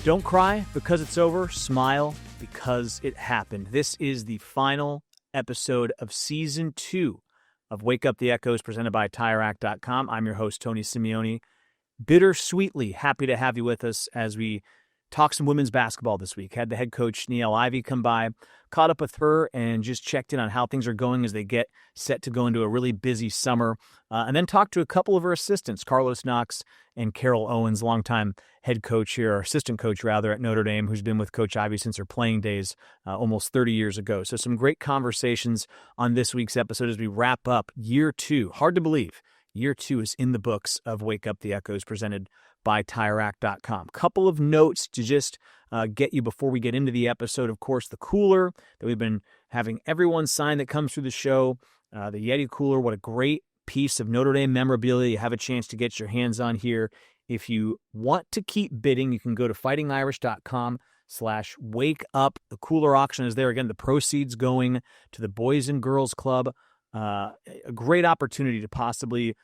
Don't cry because it's over. Smile because it happened. This is the final episode of Season 2 of Wake Up the Echoes presented by TireRack.com. I'm your host, Tony Simeone. Bittersweetly happy to have you with us as we talk some women's basketball this week. Had the head coach Niele Ivey come by, caught up with her, and just checked in on how things are going as they get set to go into a really busy summer. And then talked to a couple of her assistants, Knox and Carol Owens, longtime head coach here, or assistant coach rather, at Notre Dame, who's been with Coach Ivey since her playing days almost 30 years ago. So some great conversations on this week's episode as we wrap up year 2. Hard to believe. Year 2 is in the books of Wake Up the Echoes presented by TireRack.com. Couple of notes to just get you before we get into the episode. Of course, the cooler that we've been having everyone sign that comes through the show, the Yeti cooler. What a great piece of Notre Dame memorabilia you have a chance to get your hands on here. If you want to keep bidding, you can go to fightingirish.com/wake up. The cooler auction is there. Again, the proceeds going to the Boys and Girls Club. A great opportunity to possibly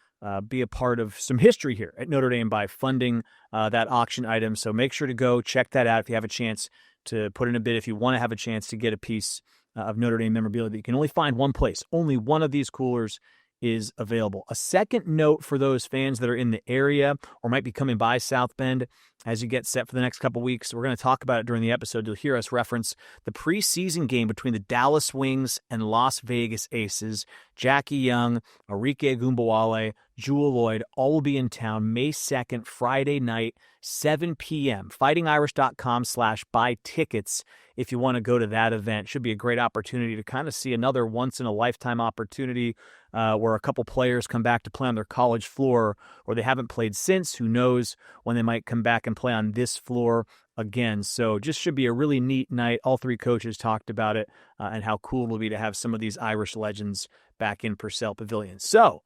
be a part of some history here at Notre Dame by funding that auction item. So make sure to go check that out if you have a chance to put in a bid, if you want to have a chance to get a piece of Notre Dame memorabilia that you can only find one place. Only one of these coolers is available. A second note for those fans that are in the area or might be coming by South Bend as you get set for the next couple weeks. We're going to talk about it during the episode. You'll hear us reference the preseason game between the Dallas Wings and Las Vegas Aces. Jackie Young, Arike Gumbawale, Jewel Lloyd all will be in town May 2nd, Friday night, 7 p.m. fightingirish.com/buy tickets if you want to go to that event. Should be a great opportunity to kind of see another once-in-a-lifetime opportunity where a couple players come back to play on their college floor, or they haven't played since. Who knows when they might come back and play on this floor again. So just should be a really neat night. All three coaches talked about it and how cool it will be to have some of these Irish legends back in Purcell Pavilion. So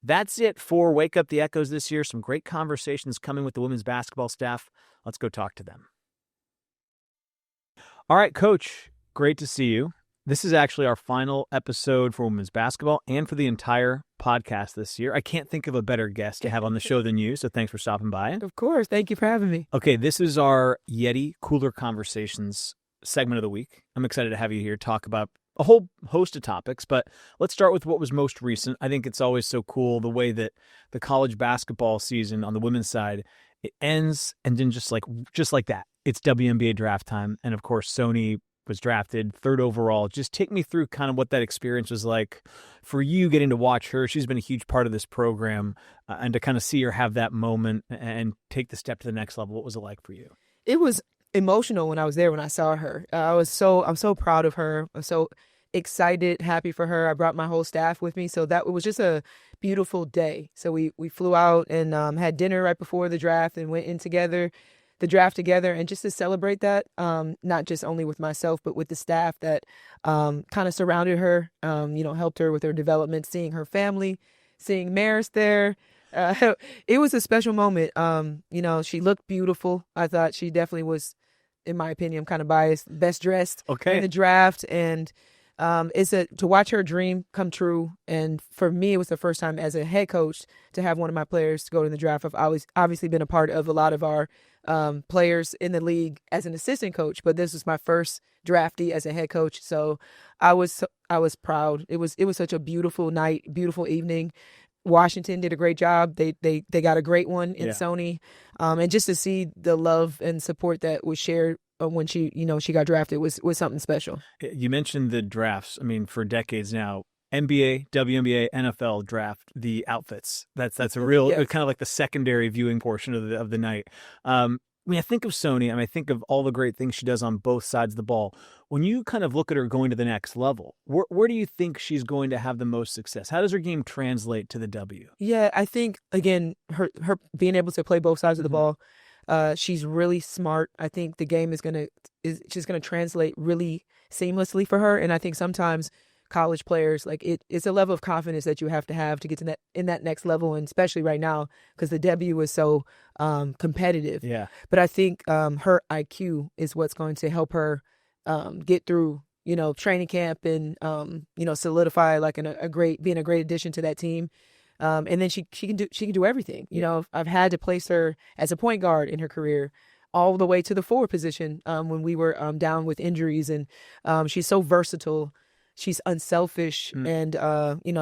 that's it for Wake Up the Echoes this year. Some great conversations coming with the women's basketball staff. Let's go talk to them. All right, Coach, great to see you. This is actually our final episode for women's basketball and for the entire podcast this year. I can't think of a better guest to have on the show than you, so thanks for stopping by. Of course. Thank you for having me. Okay, this is our Yeti Cooler Conversations segment of the week. I'm excited to have you here talk about a whole host of topics, but let's start with what was most recent. I think it's always so cool the way that the college basketball season on the women's side, it ends and then just like that. It's WNBA draft time, and of course, Sony was drafted 3rd overall. Just take me through kind of what that experience was like for you getting to watch her. She's been a huge part of this program, and to kind of see her have that moment and take the step to the next level. What was it like for you? It was emotional when I was there, when I saw her. I'm so proud of her. I'm so excited, happy for her. I brought my whole staff with me. So it was just a beautiful day. So we flew out and had dinner right before the draft and went in the draft together, and just to celebrate that, not just only with myself, but with the staff that kind of surrounded her, helped her with her development, seeing her family, seeing Maris there. It was a special moment. She looked beautiful. I thought she definitely was, in my opinion, I'm kind of biased, best dressed in the draft. And to watch her dream come true. And for me, it was the first time as a head coach to have one of my players to go to the draft. I've always obviously been a part of a lot of our players in the league as an assistant coach, but this was my first draftee as a head coach. So I was proud. It was such a beautiful night, beautiful evening. Washington did a great job. They got a great one in Sony. And just to see the love and support that was shared when she got drafted was something special. You mentioned the drafts. I mean, for decades now, NBA, WNBA, NFL draft the outfits. That's a real kind of like the secondary viewing portion of the night. I think of Sony, and I think of all the great things she does on both sides of the ball. When you kind of look at her going to the next level, where do you think she's going to have the most success? How does her game translate to the W? Yeah, I think, again, her being able to play both sides of the ball, she's really smart. I think the game is just going to translate really seamlessly for her. And I think sometimes college players, like it's a level of confidence that you have to get to that next level, and especially right now because the W is so competitive. Yeah. But I think her IQ is what's going to help her get through training camp and solidify like being a great addition to that team. And then she can do everything. I've had to place her as a point guard in her career. all the way to the forward position when we were down with injuries. And she's so versatile. She's unselfish, and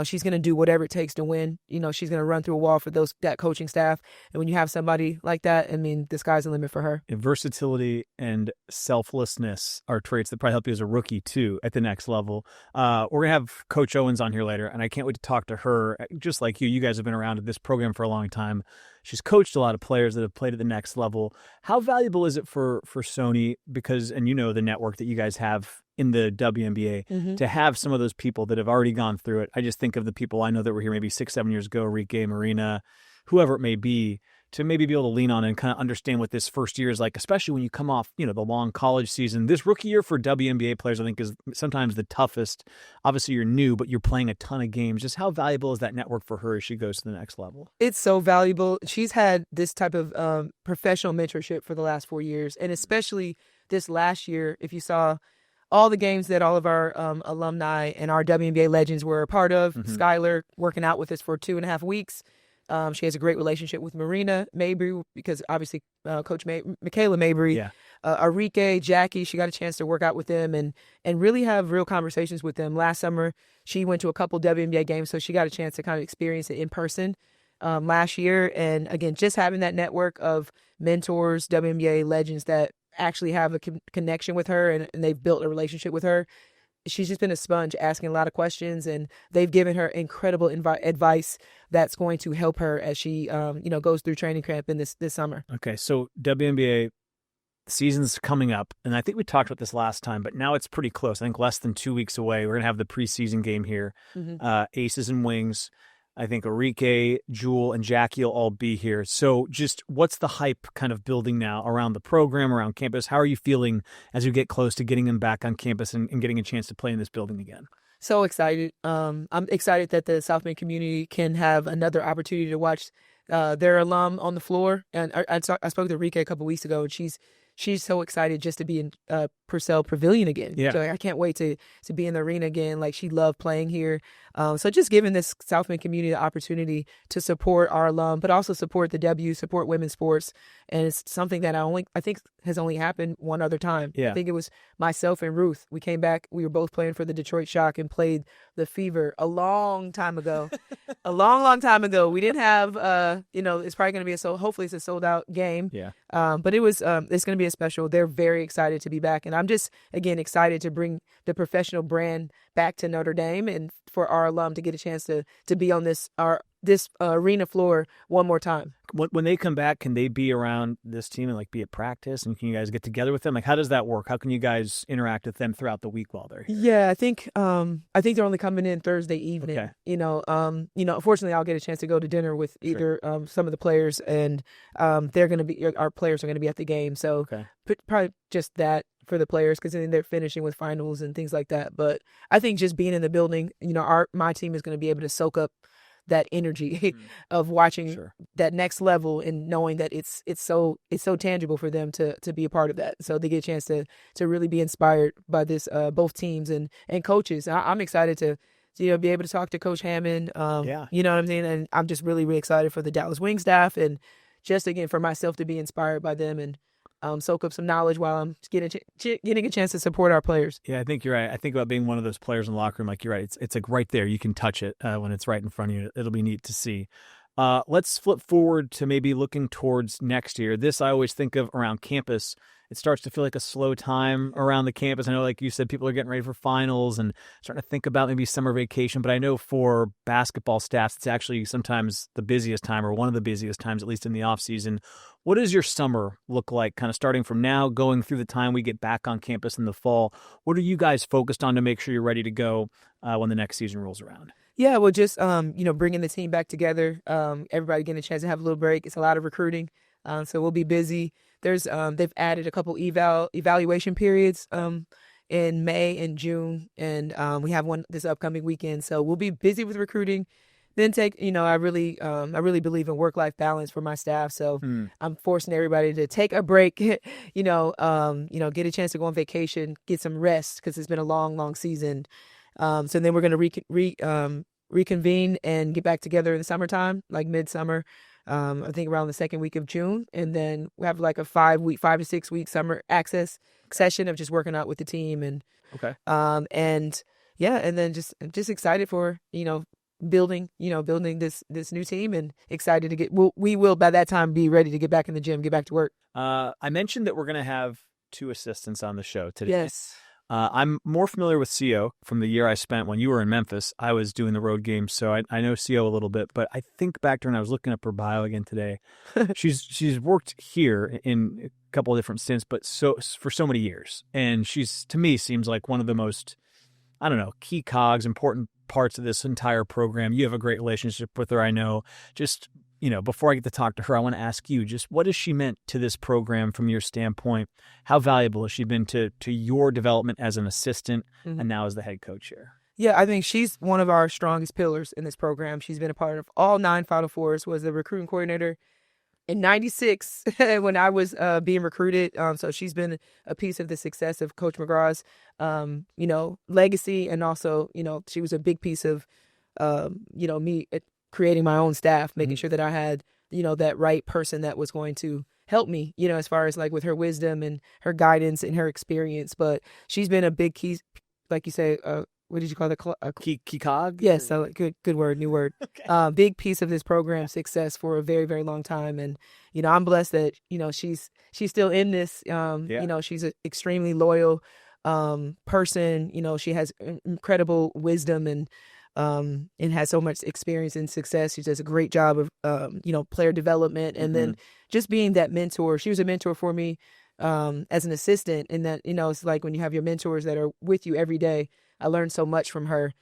she's going to do whatever it takes to win. She's going to run through a wall for that coaching staff. And when you have somebody like that, I mean, the sky's the limit for her. And versatility and selflessness are traits that probably help you as a rookie too at the next level. We're going to have Coach Owens on here later, and I can't wait to talk to her. Just like you guys have been around at this program for a long time. She's coached a lot of players that have played at the next level. How valuable is it for Sony, because, and the network that you guys have in the WNBA, to have some of those people that have already gone through it? I just think of the people I know that were here maybe 6-7 years ago, Enrique, Marina, whoever it may be, to maybe be able to lean on and kind of understand what this first year is like, especially when you come off, the long college season. This rookie year for WNBA players, I think, is sometimes the toughest. Obviously, you're new, but you're playing a ton of games. Just how valuable is that network for her as she goes to the next level? It's so valuable. She's had this type of professional mentorship for the last 4 years, and especially this last year, if you saw all the games that all of our alumni and our WNBA legends were a part of. Skylar working out with us for 2.5 weeks. She has a great relationship with Marina Mabry, because obviously Coach Michaela Mabry, Enrique, Jackie, she got a chance to work out with them and really have real conversations with them. Last summer, she went to a couple WNBA games, so she got a chance to kind of experience it in person last year. And again, just having that network of mentors, WNBA legends that actually have a connection with her and they've built a relationship with her. She's just been a sponge, asking a lot of questions, and they've given her incredible advice that's going to help her as she, goes through training camp in this summer. Okay, so WNBA season's coming up, and I think we talked about this last time, but now it's pretty close. I think less than 2 weeks away. We're going to have the preseason game here. Aces and Wings. I think Enrique, Jewel, and Jackie will all be here. So just what's the hype kind of building now around the program, around campus? How are you feeling as you get close to getting them back on campus and getting a chance to play in this building again? So excited. I'm excited that the South Bend community can have another opportunity to watch their alum on the floor. And I spoke to Enrique a couple weeks ago, and she's so excited just to be in Purcell Pavilion again. Yeah. So I can't wait to be in the arena again. Like, she loved playing here. So just giving this South Bend community the opportunity to support our alum, but also support the W, support women's sports. And it's something that I think has only happened one other time. Yeah. I think it was myself and Ruth. We came back. We were both playing for the Detroit Shock and played the Fever a long time ago. A long, long time ago. We didn't have, it's probably going to be hopefully it's a sold out game. Yeah. But it's going to be a special. They're very excited to be back. And I'm just, again, excited to bring the professional brand back to Notre Dame and for our alum to get a chance to be on this arena floor one more time. When they come back, can they be around this team and be at practice? And can you guys get together with them? How does that work? How can you guys interact with them throughout the week while they're here? Yeah, I think they're only coming in Thursday evening. Okay. Unfortunately, I'll get a chance to go to dinner with either some of the players, and our players are going to be at the game. So probably just that for the players, because then they're finishing with finals and things like that. But I think just being in the building, my team is going to be able to soak up that energy of watching that next level and knowing that it's so tangible for them to be a part of that. So they get a chance to really be inspired by this, both teams and coaches. I'm excited to be able to talk to Coach Hammond. You know what I'm saying? And I'm just really, really excited for the Dallas Wings staff, and just again for myself to be inspired by them and soak up some knowledge while I'm getting a chance to support our players. Yeah, I think you're right. I think about being one of those players in the locker room. You're right. It's right there. You can touch it when it's right in front of you. It'll be neat to see. Let's flip forward to maybe looking towards next year. This I always think of around campus. It starts to feel like a slow time around the campus. I know, like you said, people are getting ready for finals and starting to think about maybe summer vacation. But I know for basketball staffs, it's actually sometimes the busiest time, or one of the busiest times, at least in the off season. What does your summer look like, kind of starting from now, going through the time we get back on campus in the fall? What are you guys focused on to make sure you're ready to go when the next season rolls around? Yeah, well, just bringing the team back together. Everybody getting a chance to have a little break. It's a lot of recruiting, so we'll be busy. There's they've added a couple evaluation periods in May and June, and we have one this upcoming weekend. So we'll be busy with recruiting. Then I really believe in work-life balance for my staff. So I'm forcing everybody to take a break, get a chance to go on vacation, get some rest, because it's been a long, long season. So then we're going to reconvene and get back together in the summertime, like midsummer. I think around the second week of June. And then we have like a 5 to 6 week summer access session of just working out with the team. And, and yeah, and then just excited for, building this new team, and excited to we will by that time be ready to get back in the gym, get back to work. I mentioned that we're going to have 2 assistants on the show today. Yes. I'm more familiar with CO from the year I spent when you were in Memphis. I was doing the road games, so I know CO a little bit. But I think back to when I was looking up her bio again today. She's worked here in a couple of different stints, but for so many years. And she's, to me, seems like one of the most, I don't know, key cogs, important parts of this entire program. You have a great relationship with her, I know. Just, before I get to talk to her, I want to ask you, just what has she meant to this program from your standpoint? How valuable has she been to your development as an assistant and now as the head coach here? Yeah, I think she's one of our strongest pillars in this program. She's been a part of all 9 Final Fours, was the recruiting coordinator in '96 when I was being recruited. So she's been a piece of the success of Coach McGraw's, legacy. And also, she was a big piece of, me creating my own staff, making sure that I had, that right person that was going to help me, as far as like with her wisdom and her guidance and her experience. But she's been a big key, like you say, what did you call it? Key cog? Yes, so good word, new word. Okay. Big piece of this program's success for a very, very long time. And, I'm blessed that, she's still in this. She's an extremely loyal person. She has incredible wisdom and has so much experience and success. She does a great job of, player development. And then just being that mentor. She was a mentor for me as an assistant. And that, it's like when you have your mentors that are with you every day. I learned so much from her.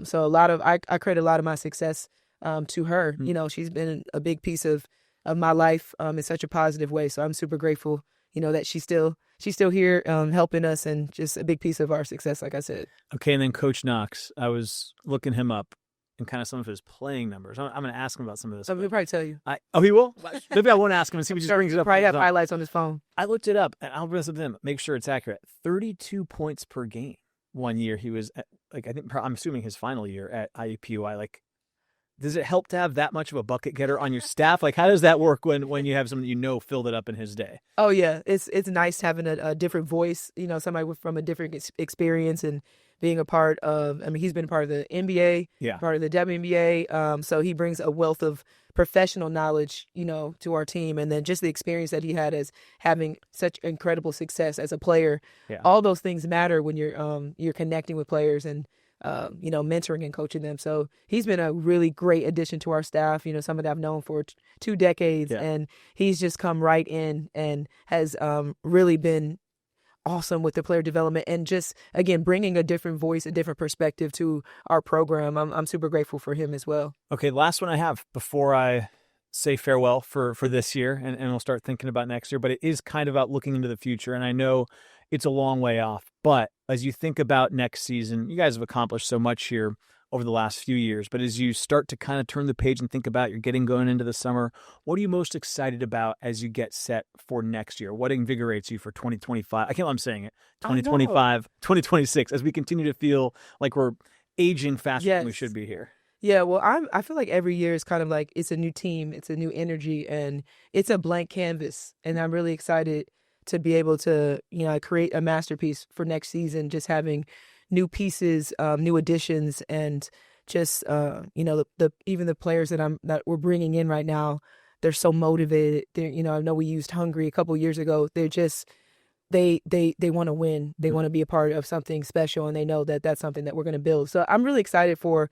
So I credit a lot of my success to her. She's been a big piece of my life in such a positive way. So I'm super grateful, that she's still here helping us, and just a big piece of our success, like I said. Okay, and then Coach Knox, I was looking him up and kind of some of his playing numbers. I'm going to ask him about some of this. He'll probably tell you. He will? Maybe I won't ask him and see if he just brings it up. Probably have highlights on his phone. I looked it up, and I'll bring it up, make sure it's accurate. 32 points per game. One year he was at, I'm assuming his final year at IUPUI. Does it help to have that much of a bucket getter on your staff? How does that work when you have someone filled it up in his day? Oh yeah, it's nice having a different voice. Somebody from a different experience, and being a part of. He's been part of the NBA, part of the WNBA. So he brings a wealth of professional knowledge, to our team, and then just the experience that he had as having such incredible success as a player. Yeah. All those things matter when you're connecting with players and mentoring and coaching them. So he's been a really great addition to our staff. Someone that I've known for 2 decades, and he's just come right in and has really been awesome with the player development, and just, again, bringing a different voice, a different perspective to our program. I'm super grateful for him as well. Okay, last one I have before I say farewell for this year, and we'll start thinking about next year, but it is kind of about looking into the future, and I know it's a long way off, but as you think about next season, you guys have accomplished so much here over the last few years, but as you start to kind of turn the page and think about you're going into the summer, what are you most excited about as you get set for next year? What invigorates you for 2025? I can't believe I'm saying it. 2025, 2026, as we continue to feel like we're aging faster than we should be here. Yeah, well, I feel like every year is kind of like it's a new team, it's a new energy, and it's a blank canvas. And I'm really excited to be able to, create a masterpiece for next season, just having new pieces, new additions, and just even the players that we're bringing in right now, they're so motivated. I know we used hungry a couple years ago. They're just they want to win. They want to be a part of something special, and they know that that's something that we're going to build. So I'm really excited for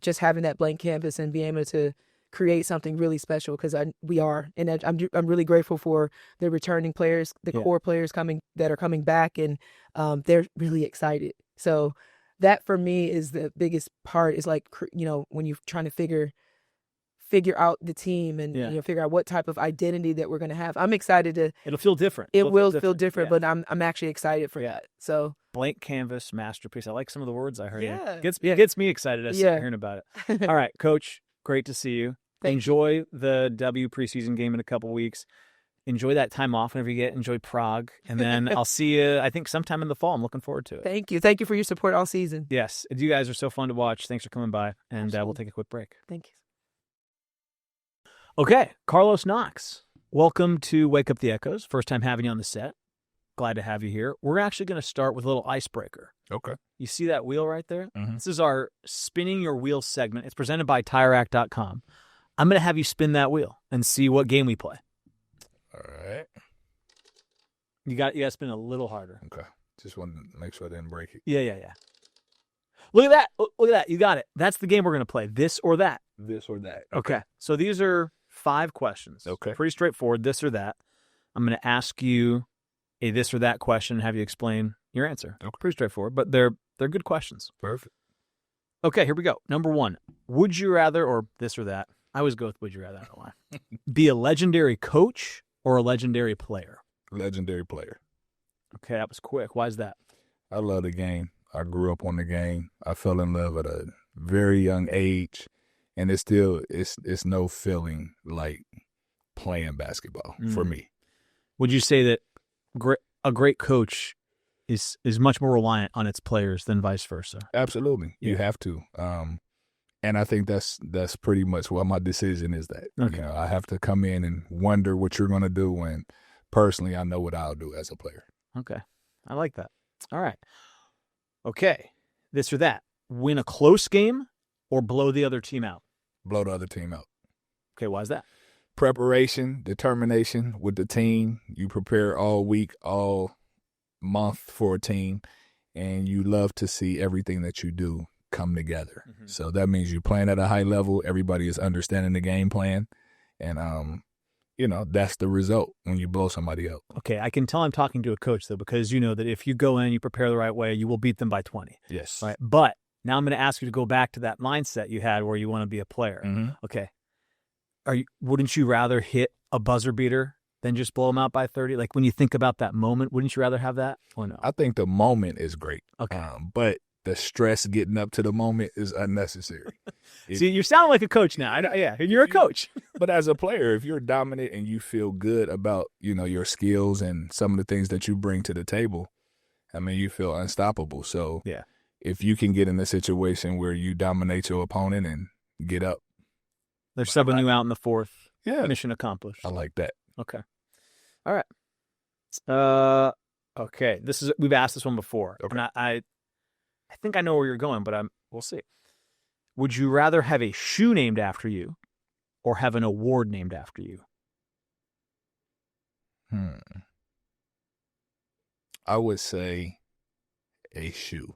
just having that blank canvas and being able to create something really special, because we are, and I'm really grateful for the returning players, the core players that are coming back, and they're really excited. So that for me is the biggest part, is like, when you're trying to figure out the team and figure out what type of identity that we're going to have. I'm excited to. It'll feel different. It will feel different, but I'm actually excited for that. So blank canvas, masterpiece. I like some of the words I heard. Yeah, gets me excited as hearing about it. All right, Coach, great to see you. Enjoy the W preseason game in a couple weeks. Enjoy that time off whenever you get. Enjoy Prague. And then I'll see you, I think, sometime in the fall. I'm looking forward to it. Thank you. Thank you for your support all season. Yes. You guys are so fun to watch. Thanks for coming by. And we'll take a quick break. Thank you. Okay, Carlos Knox, welcome to Wake Up the Echoes. First time having you on the set. Glad to have you here. We're actually going to start with a little icebreaker. Okay. You see that wheel right there? Mm-hmm. This is our Spinning Your Wheel segment. It's presented by TireRack.com. I'm going to have you spin that wheel and see what game we play. All right. You got to spin a little harder. Okay. Just wanted to make sure I didn't break it. Yeah. Look at that. Look at that. You got it. That's the game we're going to play. This or that. This or that. Okay. So these are 5 questions. Okay. Pretty straightforward. This or that. I'm going to ask you a this or that question and have you explain your answer. Okay. Pretty straightforward, but they're good questions. Perfect. Okay, here we go. Number 1. Would you rather, or this or that? I always go with would you rather. I don't know why. Be a legendary coach or a legendary player? Legendary player. Okay, that was quick. Why is that? I love the game. I grew up on the game. I fell in love at a very young age, and it's no feeling like playing basketball for me. Would you say that a great coach is much more reliant on its players than vice versa? Absolutely. Yeah. You have to. And I think that's pretty much what my decision is that. Okay. You know, I have to come in and wonder what you're going to do when personally I know what I'll do as a player. Okay. I like that. All right. Okay. This or that. Win a close game or blow the other team out? Blow the other team out. Okay, why is that? Preparation, determination with the team. You prepare all week, all month for a team, and you love to see everything that you do come together. Mm-hmm. So that means you're playing at a high level. Everybody is understanding the game plan, and that's the result when you blow somebody out. Okay, I can tell I'm talking to a coach though, because you know that if you go in, you prepare the right way, you will beat them by 20. Yes. Right. But now I'm going to ask you to go back to that mindset you had where you want to be a player. Mm-hmm. Okay. Wouldn't you rather hit a buzzer beater than just blow them out by 30? Like when you think about that moment, wouldn't you rather have that or no? I think the moment is great. Okay. But the stress getting up to the moment is unnecessary. See, you sound like a coach now. Yeah, you're a coach. But as a player, if you're dominant and you feel good about, your skills and some of the things that you bring to the table, I mean, you feel unstoppable. So yeah, if you can get in a situation where you dominate your opponent and get up. They're subbing you out in the 4th. Yeah. Mission accomplished. I like that. Okay. All right. Okay. We've asked this one before. Okay. And I think I know where you're going, but we'll see. Would you rather have a shoe named after you or have an award named after you? I would say a shoe.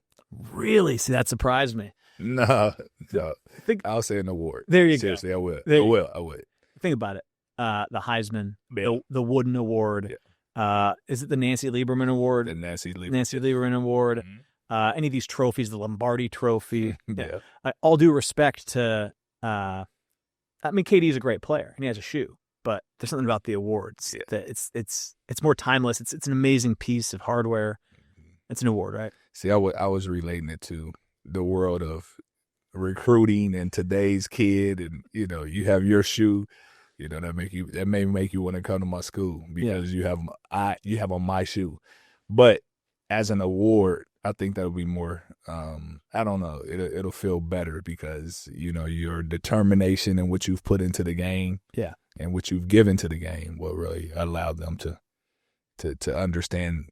Really? See, that surprised me. No. I'll say an award. There you Seriously, go. I would. Think about it. The Heisman, the Wooden Award. Yeah. Is it the Nancy Lieberman Award? The Nancy Lieberman Award. Mm-hmm. Any of these trophies, the Lombardi Trophy. Yeah. All due respect to, KD's a great player and he has a shoe, but there's something about the awards that it's more timeless. It's an amazing piece of hardware. It's an award, right? See, I was relating it to the world of recruiting and today's kid, and you have your shoe, that may make you want to come to my school because you have on my shoe. But as an award, I think that'll be more. I don't know. It'll feel better because your determination and what you've put into the game, and what you've given to the game will really allow them to understand,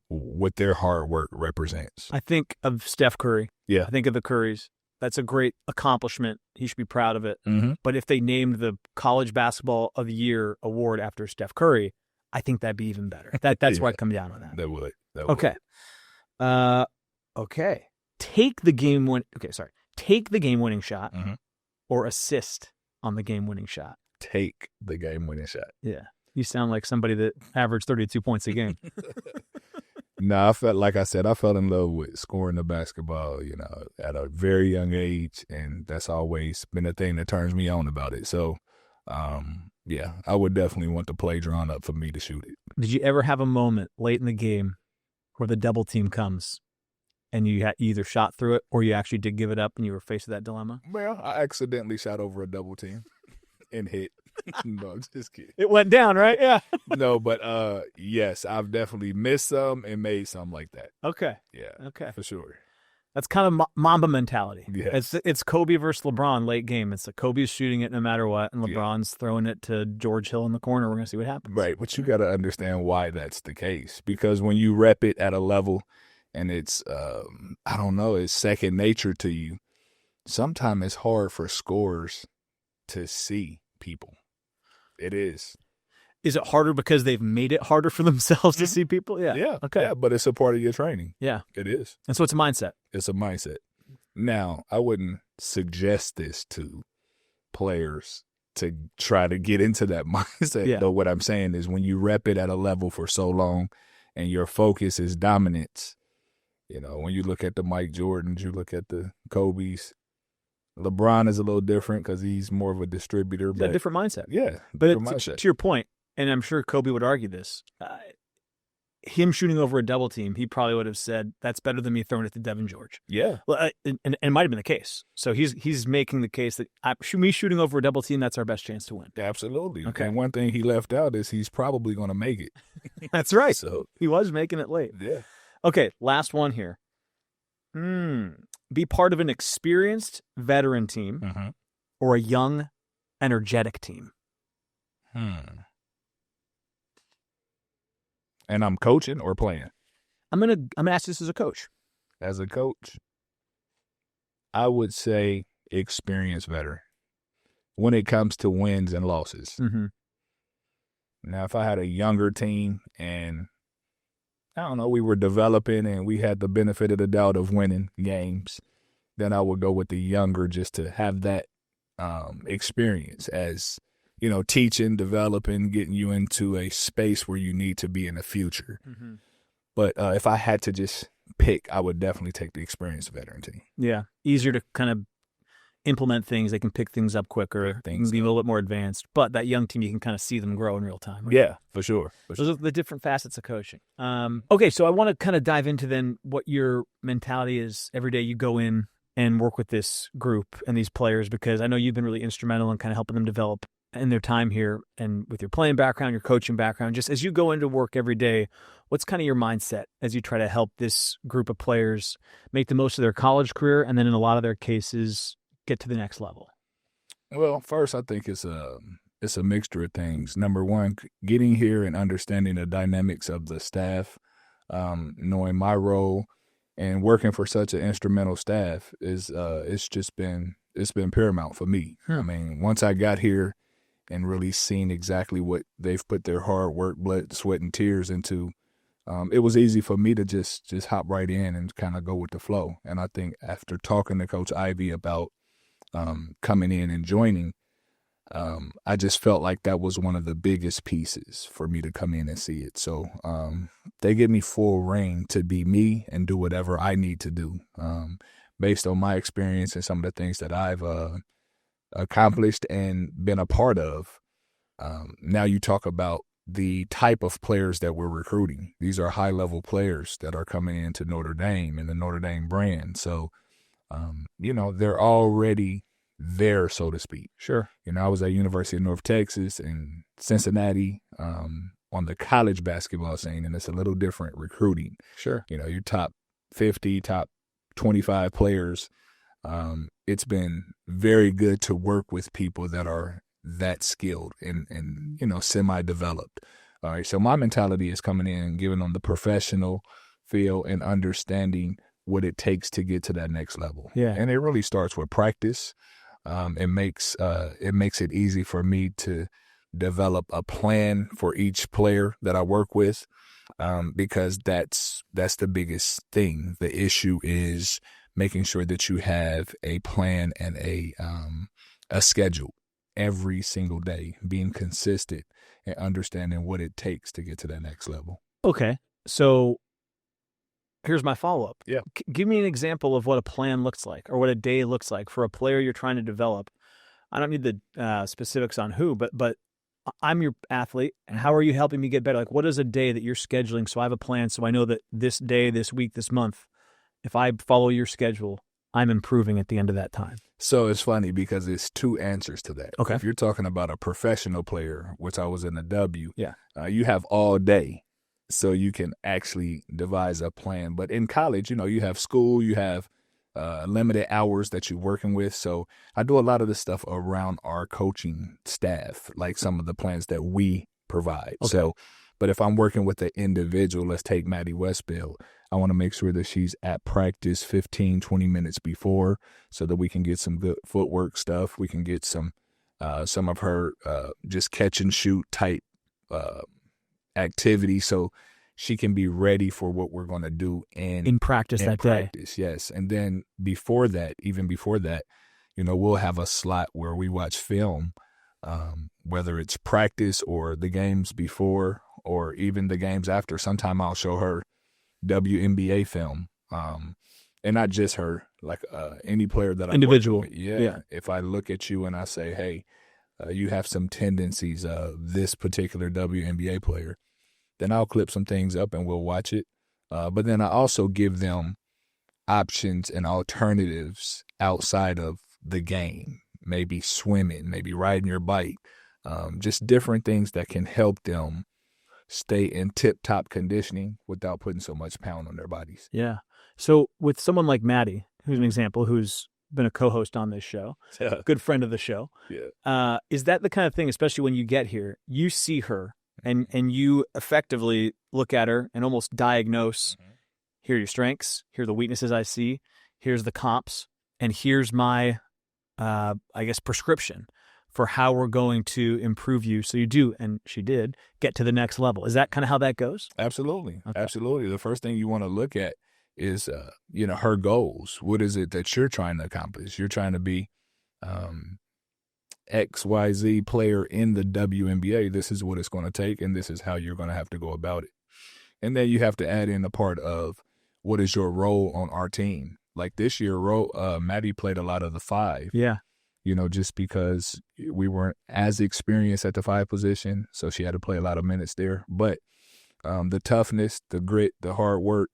what their hard work represents. I think of Steph Curry. Yeah. I think of the Currys. That's a great accomplishment. He should be proud of it. Mm-hmm. But if they named the College Basketball of the Year award after Steph Curry, I think that'd be even better. That's where I'd come down on that. That would. Okay. Okay. Take the game-winning shot or assist on the game-winning shot. Take the game-winning shot. Yeah. You sound like somebody that averaged 32 points a game. No, I fell in love with scoring the basketball, at a very young age, and that's always been the thing that turns me on about it. So, I would definitely want the play drawn up for me to shoot it. Did you ever have a moment late in the game where the double team comes and you either shot through it or you actually did give it up and you were faced with that dilemma? Well, I accidentally shot over a double team and hit. No, I'm just kidding. It went down, right? Yeah. No, but yes, I've definitely missed some and made some like that. Okay. Yeah. Okay. For sure. That's kind of Mamba mentality. Yes. It's Kobe versus LeBron late game. It's Kobe's shooting it no matter what, and LeBron's throwing it to George Hill in the corner. We're going to see what happens. Right, but you got to understand why that's the case. Because when you rep it at a level and it's, I don't know, it's second nature to you, sometimes it's hard for scorers to see people. It is. Is it harder because they've made it harder for themselves to see people? Yeah. Yeah. Okay. Yeah, but it's a part of your training. Yeah. It is. And so it's a mindset. It's a mindset. Now, I wouldn't suggest this to players to try to get into that mindset. Yeah. Though what I'm saying is when you rep it at a level for so long and your focus is dominance, when you look at the Mike Jordans, you look at the Kobe's, LeBron is a little different because he's more of a distributor. But a different mindset. Yeah. But to your point, and I'm sure Kobe would argue this, him shooting over a double team, he probably would have said, that's better than me throwing it to Devin George. Yeah. Well, and it might have been the case. So he's making the case that me shooting over a double team, that's our best chance to win. Absolutely. Okay. And one thing he left out is he's probably going to make it. That's right. So he was making it late. Yeah. Okay, last one here. Be part of an experienced veteran team or a young, energetic team. And I'm coaching or playing? I'm gonna ask this as a coach. As a coach, I would say experienced veteran when it comes to wins and losses. Mm-hmm. Now, if I had a younger team and, I don't know, we were developing and we had the benefit of the doubt of winning games, then I would go with the younger just to have that experience as, teaching, developing, getting you into a space where you need to be in the future. Mm-hmm. But if I had to just pick, I would definitely take the experienced veteran team. Yeah, easier to kind of implement things. They can pick things up quicker. They can be a little bit more advanced. But that young team, you can kind of see them grow in real time. Right? Yeah, for sure. Those are the different facets of coaching. Okay, so I want to kind of dive into then what your mentality is every day you go in and work with this group and these players, because I know you've been really instrumental in kind of helping them develop in their time here, and with your playing background, your coaching background, just as you go into work every day, what's kind of your mindset as you try to help this group of players make the most of their college career and then in a lot of their cases get to the next level? Well, first, I think it's a mixture of things. Number one, getting here and understanding the dynamics of the staff, knowing my role and working for such an instrumental staff is it's been paramount for me. I mean, once I got here and really seen exactly what they've put their hard work, blood, sweat, and tears into, it was easy for me to just hop right in and kind of go with the flow. And I think after talking to Coach Ivey about coming in and joining, I just felt like that was one of the biggest pieces for me to come in and see it. So they give me full reign to be me and do whatever I need to do based on my experience and some of the things that I've accomplished and been a part of. Now you talk about the type of players that we're recruiting. These are high-level players that are coming into Notre Dame and the Notre Dame brand. So, they're already there, so to speak. Sure. I was at University of North Texas and Cincinnati on the college basketball scene, and it's a little different recruiting. Sure. Your top 50, top 25 players. It's been very good to work with people that are that skilled and semi-developed. All right, so my mentality is coming in and giving them the professional feel and understanding what it takes to get to that next level. Yeah. And it really starts with practice. It makes it easy for me to develop a plan for each player that I work with, because that's the biggest thing. The issue is making sure that you have a plan and a schedule every single day, being consistent and understanding what it takes to get to that next level. Okay, so here's my follow-up. Yeah. Give me an example of what a plan looks like or what a day looks like for a player you're trying to develop. I don't need the specifics on who, but I'm your athlete, and how are you helping me get better? Like, what is a day that you're scheduling so I have a plan so I know that this day, this week, this month, if I follow your schedule, I'm improving at the end of that time? So it's funny because it's two answers to that. Okay. If you're talking about a professional player, which I was in the W, yeah, you have all day. So you can actually devise a plan. But in college, you have school, you have limited hours that you're working with. So I do a lot of this stuff around our coaching staff, like some of the plans that we provide. Okay. So, but if I'm working with an individual, let's take Maddie Westfield, I want to make sure that she's at practice 15, 20 minutes before so that we can get some good footwork stuff. We can get some of her just catch and shoot type activity so she can be ready for what we're going to do in practice that day. Yes. And then before that, we'll have a slot where we watch film, whether it's practice or the games before or even the games after. Sometime I'll show her WNBA film, and not just her, like any player that I individual. Yeah. If I look at you and I say, hey, you have some tendencies of this particular WNBA player, then I'll clip some things up and we'll watch it. But then I also give them options and alternatives outside of the game, maybe swimming, maybe riding your bike, just different things that can help them stay in tip-top conditioning without putting so much pound on their bodies. Yeah. So with someone like Maddie, who's an example, who's been a co-host on this show, good friend of the show, is that the kind of thing, especially when you get here, you see her, and you effectively look at her and almost diagnose, here are your strengths, here are the weaknesses I see, here's the comps, and here's my, prescription for how we're going to improve you so you do, and she did, get to the next level. Is that kind of how that goes? Absolutely. Okay. Absolutely. The first thing you want to look at is, her goals. What is it that you're trying to accomplish? You're trying to be XYZ player in the WNBA. This is what it's going to take, and this is how you're going to have to go about it. And then you have to add in the part of what is your role on our team. Like this year, Maddie played a lot of the five. Yeah. Just because we weren't as experienced at the five position, so she had to play a lot of minutes there. But the toughness, the grit, the hard work,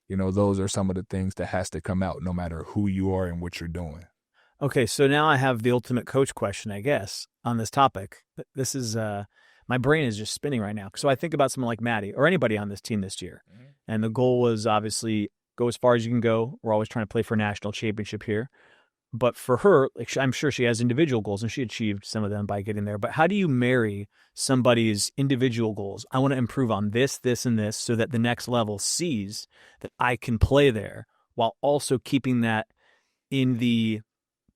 those are some of the things that has to come out no matter who you are and what you're doing. Okay, so now I have the ultimate coach question, I guess, on this topic. This is my brain is just spinning right now. So I think about someone like Maddie or anybody on this team this year, and the goal was obviously go as far as you can go. We're always trying to play for a national championship here. But for her, I'm sure she has individual goals, and she achieved some of them by getting there. But how do you marry somebody's individual goals? I want to improve on this, this, and this so that the next level sees that I can play there while also keeping that in the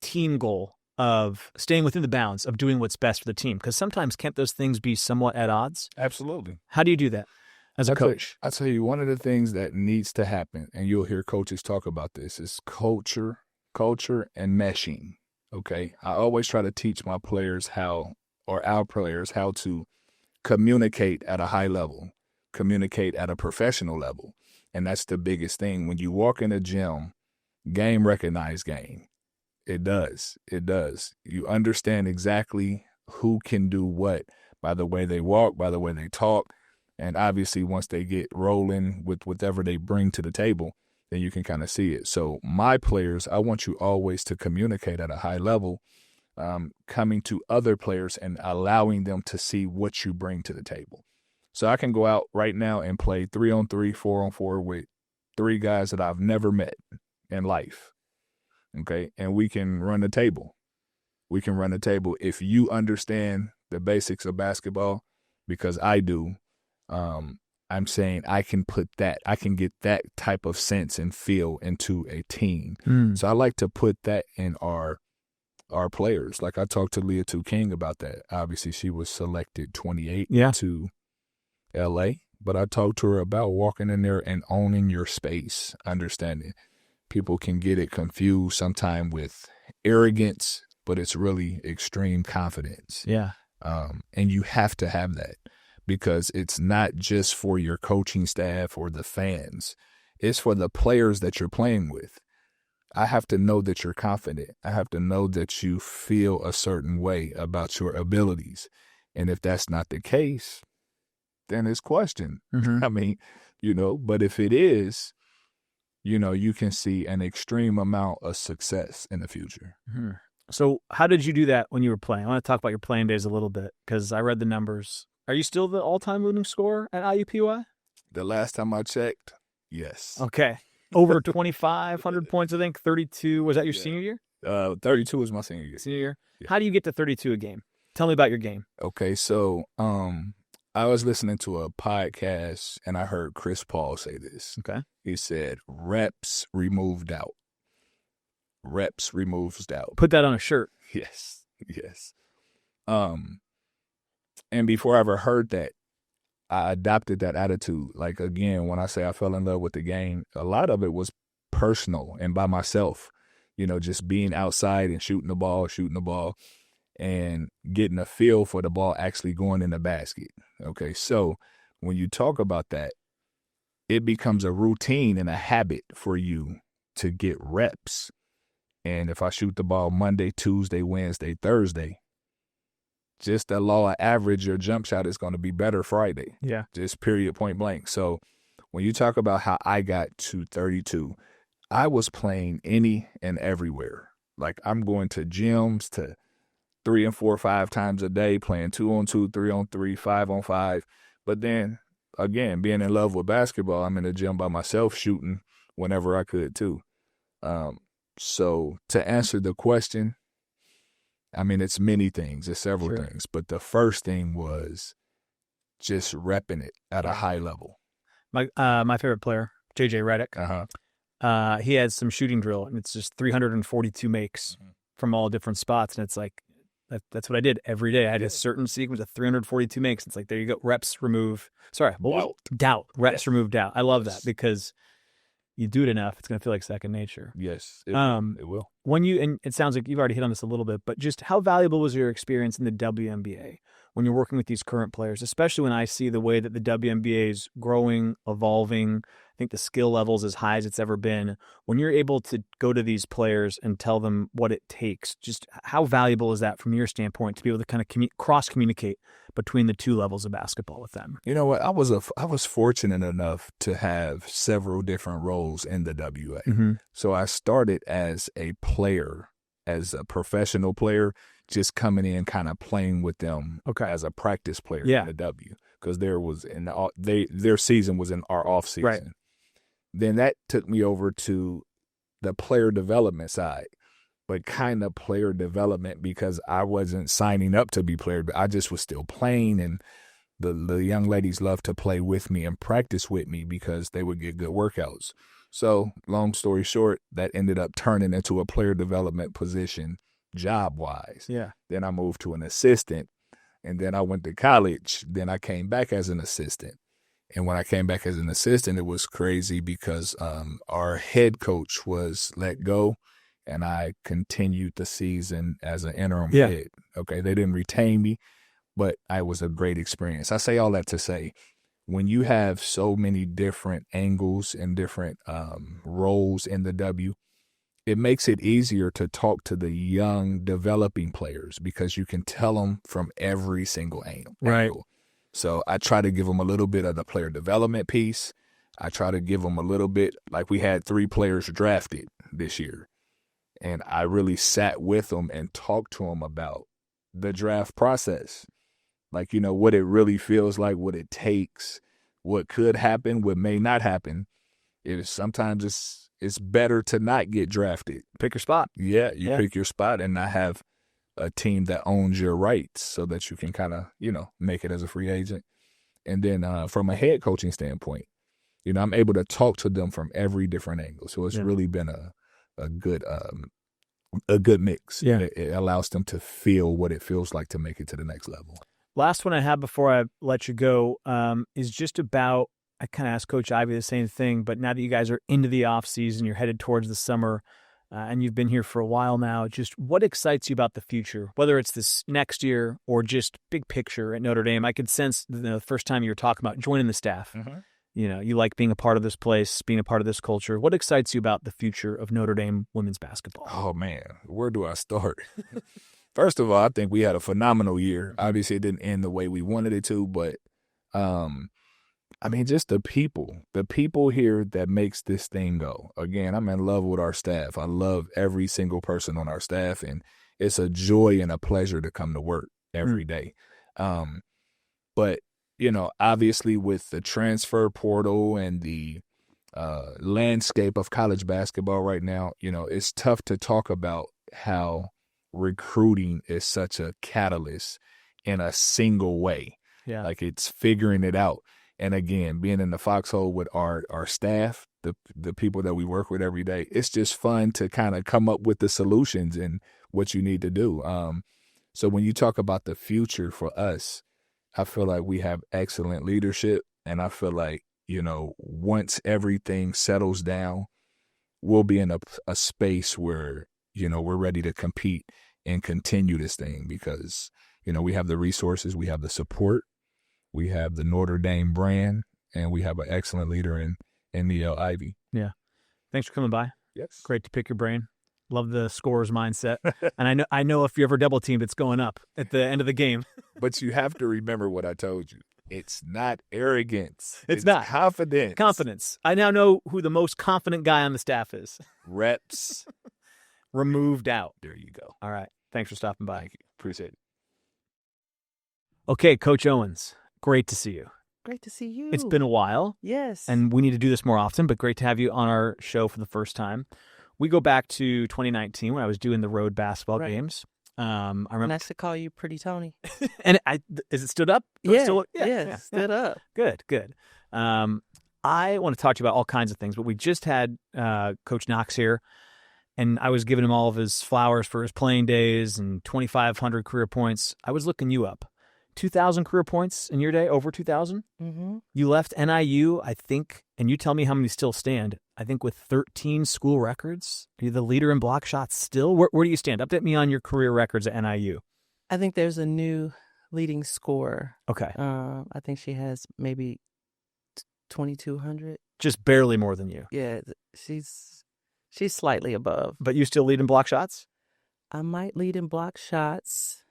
team goal of staying within the bounds of doing what's best for the team. Because sometimes can't those things be somewhat at odds? Absolutely. How do you do that as a coach? I'll tell you, one of the things that needs to happen, and you'll hear coaches talk about this, is culture and meshing. Okay. I always try to teach my players our players how to communicate at a high level, communicate at a professional level. And that's the biggest thing. When you walk in a gym, game recognize game. It does. You understand exactly who can do what by the way they walk, by the way they talk. And obviously once they get rolling with whatever they bring to the table, then you can kind of see it. So my players, I want you always to communicate at a high level, coming to other players and allowing them to see what you bring to the table. So I can go out right now and play 3-on-3, 4-on-4 with 3 guys that I've never met in life. Okay. And we can run the table. If you understand the basics of basketball, because I do, I'm saying I can get that type of sense and feel into a team. So I like to put that in our players. Like I talked to Leah King about that. Obviously she was selected 28 to LA, but I talked to her about walking in there and owning your space, understanding people can get it confused sometimes with arrogance, but it's really extreme confidence. Yeah. And you have to have that. Because it's not just for your coaching staff or the fans. It's for the players that you're playing with. I have to know that you're confident. I have to know that you feel a certain way about your abilities. And if that's not the case, then it's questioned. I mean, but if it is, you can see an extreme amount of success in the future. So how did you do that when you were playing? I want to talk about your playing days a little bit because I read the numbers. Are you still the all-time leading scorer at IUPUI? The last time I checked, yes. Okay. over 2,500 points, I think. 32. Was that your senior year? 32 was my senior year. Senior year? Yeah. How do you get to 32 a game? Tell me about your game. Okay, so I was listening to a podcast and I heard Chris Paul say this. Okay. He said, reps remove doubt. Reps removes doubt. Put that on a shirt. Yes. And before I ever heard that, I adopted that attitude. Like, again, when I say I fell in love with the game, a lot of it was personal and by myself, just being outside and shooting the ball and getting a feel for the ball actually going in the basket. Okay, so when you talk about that, it becomes a routine and a habit for you to get reps. And if I shoot the ball Monday, Tuesday, Wednesday, Thursday, just the law of average, your jump shot is going to be better Friday. Yeah. Just period, point blank. So when you talk about how I got to 32, I was playing any and everywhere. Like, I'm going to gyms to 3 and 4, 5 times a day, playing 2-on-2, 3-on-3, 5-on-5. But then, again, being in love with basketball, I'm in the gym by myself shooting whenever I could too. So to answer the question, I mean, it's many things. It's several things. But the first thing was just repping it at a high level. My favorite player, J.J. Redick, he has some shooting drill, and it's just 342 makes from all different spots. And it's like, that's what I did every day. I had a certain sequence of 342 makes. It's like, there you go. Reps remove. Doubt. Reps remove doubt. I love that because you do it enough, it's going to feel like second nature. Yes, it will. And it sounds like you've already hit on this a little bit, but just how valuable was your experience in the WNBA when you're working with these current players, especially when I see the way that the WNBA is growing, evolving? I think the skill level is as high as it's ever been. When you're able to go to these players and tell them what it takes, just how valuable is that from your standpoint to be able to kind of cross-communicate between the two levels of basketball with them? You know what? I was fortunate enough to have several different roles in the WA. Mm-hmm. So I started as a player, as a professional player, just coming in, kind of playing with them as a practice player in the W, because their season was in our off season. Right. Then that took me over to the player development side, but kind of player development because I wasn't signing up to be player, but I just was still playing, and the young ladies loved to play with me and practice with me because they would get good workouts. So long story short, that ended up turning into a player development position job-wise. Yeah. Then I moved to an assistant, and then I went to college. Then I came back as an assistant. And when I came back as an assistant, it was crazy because our head coach was let go, and I continued the season as an interim head. Okay, they didn't retain me, but it was a great experience. I say all that to say, when you have so many different angles and different roles in the W, it makes it easier to talk to the young developing players because you can tell them from every single angle. Right. So I try to give them a little bit of the player development piece. I try to give them a little bit, like we had 3 players drafted this year. And I really sat with them and talked to them about the draft process. Like, what it really feels like, what it takes, what could happen, what may not happen. Sometimes it's better to not get drafted. Pick your spot. Yeah, pick your spot and not have a team that owns your rights so that you can kind of, make it as a free agent. And then from a head coaching standpoint, I'm able to talk to them from every different angle. So it's really been a good mix. Yeah. It allows them to feel what it feels like to make it to the next level. Last one I have before I let you go is just about, I kind of asked Coach Ivey the same thing, but now that you guys are into the off season, you're headed towards the summer, and you've been here for a while now, just what excites you about the future, whether it's this next year or just big picture at Notre Dame? I could sense the first time you were talking about joining the staff. Mm-hmm. You like being a part of this place, being a part of this culture. What excites you about the future of Notre Dame women's basketball? Oh, man, where do I start? First of all, I think we had a phenomenal year. Obviously, it didn't end the way we wanted it to, but just the people here that makes this thing go. Again, I'm in love with our staff. I love every single person on our staff, and it's a joy and a pleasure to come to work every day. But, obviously with the transfer portal and the landscape of college basketball right now, it's tough to talk about how recruiting is such a catalyst in a single way. Yeah. Like it's figuring it out. And again, being in the foxhole with our staff, the people that we work with every day, it's just fun to kind of come up with the solutions and what you need to do. So when you talk about the future for us, I feel like we have excellent leadership. And I feel like, once everything settles down, we'll be in a space where, we're ready to compete and continue this thing because, we have the resources, we have the support, we have the Notre Dame brand, and we have an excellent leader in Niele Ivey. Yeah. Thanks for coming by. Yes. Great to pick your brain. Love the scorer's mindset. And I know if you ever double teamed, it's going up at the end of the game. But you have to remember what I told you. It's not arrogance. It's not. Confidence. Confidence. I now know who the most confident guy on the staff is. Reps. Removed out. There you go. All right. Thanks for stopping by. Thank you. Appreciate it. Okay, Coach Owens, great to see you. Great to see you. It's been a while. Yes. And we need to do this more often, but great to have you on our show for the first time. We go back to 2019 when I was doing the road basketball games. I remember. Nice to call you Pretty Tony. And is it stood up? Yeah. Yeah. Stood up. Good. I want to talk to you about all kinds of things, but we just had Coach Knox here, and I was giving him all of his flowers for his playing days and 2,500 career points. I was looking you up. 2,000 career points in your day, over 2,000? Mm-hmm. You left NIU, I think, and you tell me how many still stand, I think with 13 school records. Are you the leader in block shots still? Where do you stand? Update me on your career records at NIU. I think there's a new leading scorer. Okay. I think she has maybe 2,200. Just barely more than you. Yeah, she's slightly above. But you still lead in block shots? I might lead in block shots.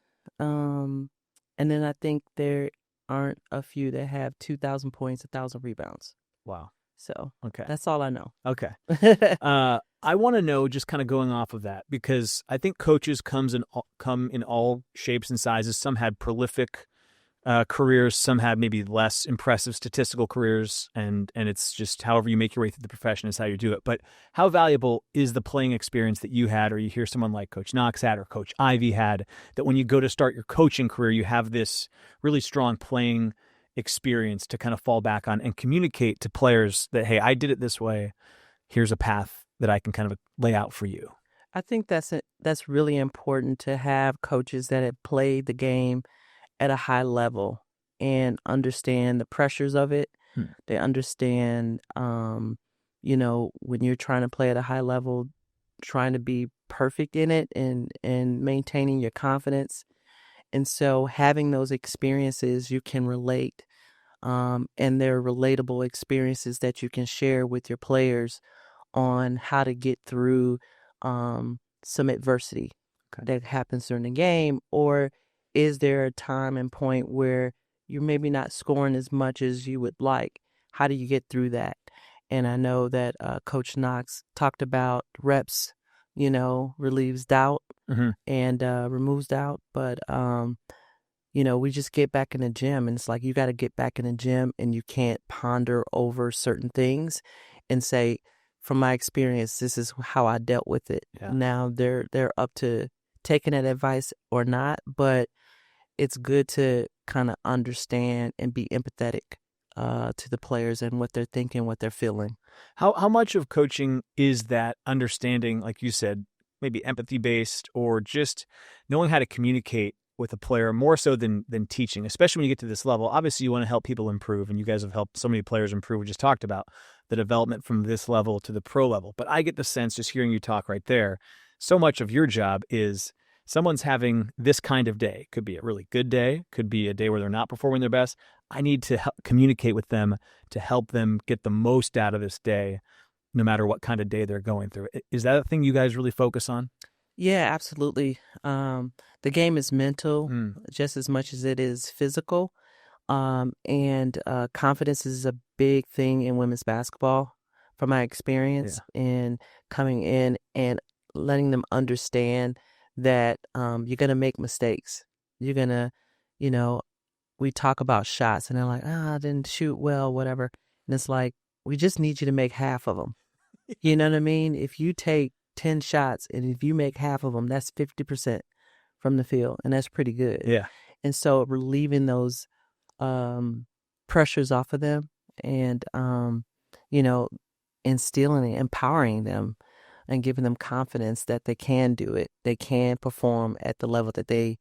And then I think there aren't a few that have 2,000 points, 1,000 rebounds. Wow. So okay, that's all I know. Okay. I want to know, just kind of going off of that, because I think coaches come in all shapes and sizes. Some had prolific careers, some had maybe less impressive statistical careers, and it's just however you make your way through the profession is how you do it. But how valuable is the playing experience that you had, or you hear someone like Coach Knox had, or Coach Ivey had, that when you go to start your coaching career, you have this really strong playing experience to kind of fall back on and communicate to players that, hey, I did it this way. Here's a path that I can kind of lay out for you. I think that's really important to have coaches that have played the game at a high level and understand the pressures of it. They understand, when you're trying to play at a high level, trying to be perfect in it and maintaining your confidence. And so having those experiences you can relate, and they're relatable experiences that you can share with your players on how to get through some adversity that happens during the game, or is there a time and point where you're maybe not scoring as much as you would like? How do you get through that? And I know that Coach Knox talked about reps, relieves doubt and removes doubt. But, we just get back in the gym, and it's like you got to get back in the gym, and you can't ponder over certain things and say, from my experience, this is how I dealt with it. Yeah. Now they're up to taking that advice or not, but it's good to kind of understand and be empathetic to the players and what they're thinking, what they're feeling. How much of coaching is that understanding, like you said, maybe empathy-based, or just knowing how to communicate with a player more so than teaching, especially when you get to this level? Obviously, you want to help people improve, and you guys have helped so many players improve. We just talked about the development from this level to the pro level. But I get the sense, just hearing you talk right there, so much of your job is someone's having this kind of day. Could be a really good day, could be a day where they're not performing their best. I need to communicate with them to help them get the most out of this day, no matter what kind of day they're going through. Is that a thing you guys really focus on? Yeah, absolutely. The game is mental just as much as it is physical. And confidence is a big thing in women's basketball, from my experience, and coming in and letting them understand that you're going to make mistakes. You're going to, we talk about shots, and they're like, I didn't shoot well, whatever. And it's like, we just need you to make half of them. You know what I mean? If you take 10 shots and if you make half of them, that's 50% from the field, and that's pretty good. Yeah. And so relieving those pressures off of them and, instilling and empowering them and giving them confidence that they can do it. They can perform at the level that they,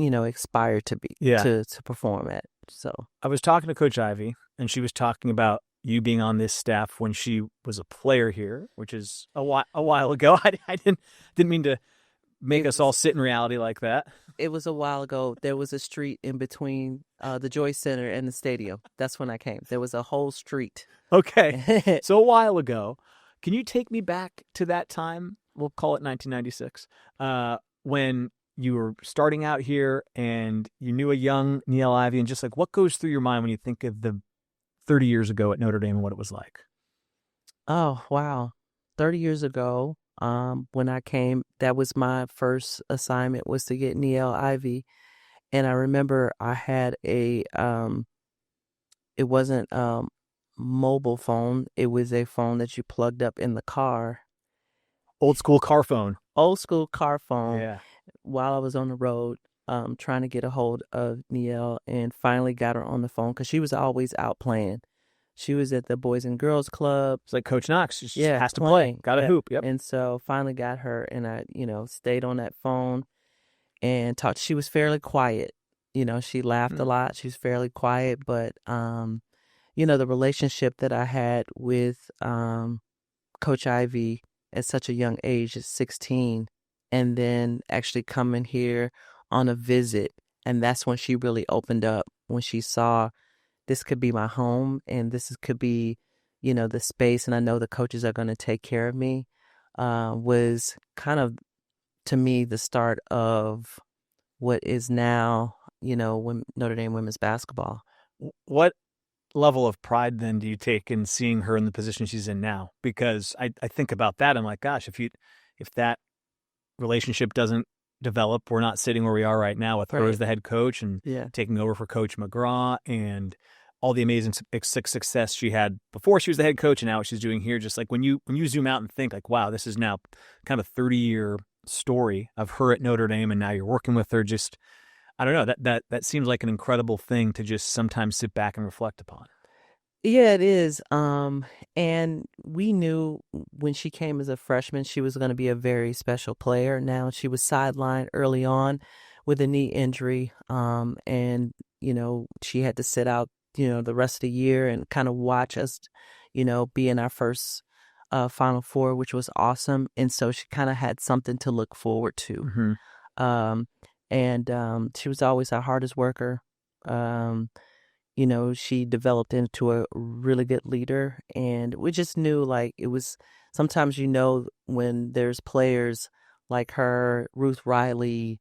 aspire to be, to perform at. So I was talking to Coach Ivey, and she was talking about you being on this staff when she was a player here, which is a while ago. I didn't mean to make us all sit in reality like that. It was a while ago. There was a street in between the Joyce Center and the stadium. That's when I came. There was a whole street. Okay. So a while ago. Can you take me back to that time? We'll call it 1996, when you were starting out here and you knew a young Niele Ivey, and just like what goes through your mind when you think of the 30 years ago at Notre Dame and what it was like? Oh, wow. 30 years ago, when I came, that was my first assignment, was to get Niele Ivey. And I remember I had it wasn't a mobile phone. It was a phone that you plugged up in the car. Old school car phone. Old school car phone. Yeah. While I was on the road, trying to get a hold of Niele, and finally got her on the phone because she was always out playing. She was at the Boys and Girls Club. It's like Coach Knox. She just has to play. Got to hoop. Yep. And so finally got her, and I, stayed on that phone and talked. She was fairly quiet. She laughed a lot. She was fairly quiet, but, the relationship that I had with Coach Ivey at such a young age, at 16, and then actually coming here on a visit, and that's when she really opened up, when she saw this could be my home, and could be, the space, and I know the coaches are going to take care of me, was kind of, to me, the start of what is now, Notre Dame women's basketball. What level of pride then do you take in seeing her in the position she's in now? Because I think about that, I'm like, gosh, if that relationship doesn't develop, we're not sitting where we are right now with her as the head coach and taking over for Coach McGraw and all the amazing success she had before she was the head coach, and now what she's doing here. Just like when you zoom out and think like, wow, this is now kind of a 30-year story of her at Notre Dame, and now you're working with her. Just, I don't know, that seems like an incredible thing to just sometimes sit back and reflect upon. Yeah, it is. And we knew when she came as a freshman, she was going to be a very special player. Now, she was sidelined early on with a knee injury. And, she had to sit out, the rest of the year and kind of watch us, be in our first Final Four, which was awesome. And so she kind of had something to look forward to. And she was always our hardest worker. She developed into a really good leader, and we just knew, like, it was sometimes, when there's players like her, Ruth Riley,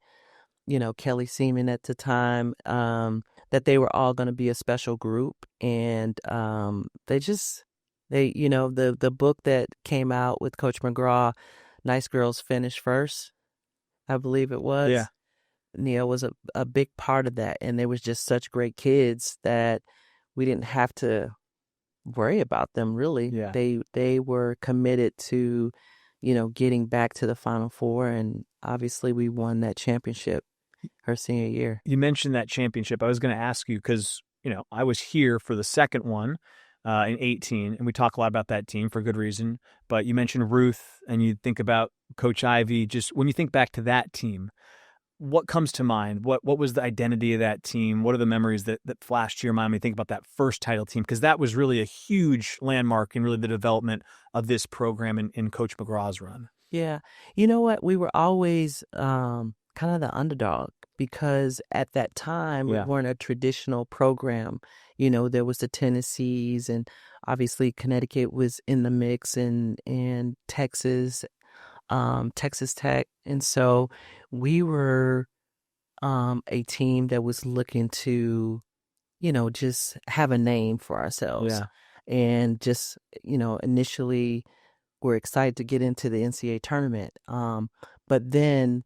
Kelly Seaman at the time, that they were all going to be a special group. And the book that came out with Coach McGraw, Nice Girls Finish First, I believe it was. Yeah. Niele was a big part of that, and they was just such great kids that we didn't have to worry about them, really. Yeah. They were committed to, getting back to the Final Four, and obviously we won that championship her senior year. You mentioned that championship. I was going to ask you because, I was here for the second one in 18, and we talk a lot about that team for good reason. But you mentioned Ruth, and you think about Coach Ivey. Just when you think back to that team, what comes to mind? What was the identity of that team? What are the memories that flash to your mind when you think about that first title team? Because that was really a huge landmark in really the development of this program in Coach McGraw's run. Yeah. You know what? We were always kind of the underdog, because at that time we weren't a traditional program. There was the Tennessees, and obviously Connecticut was in the mix, and Texas, Texas Tech. And so we were a team that was looking to, just have a name for ourselves. Yeah. And just, initially we're excited to get into the NCAA tournament. But then,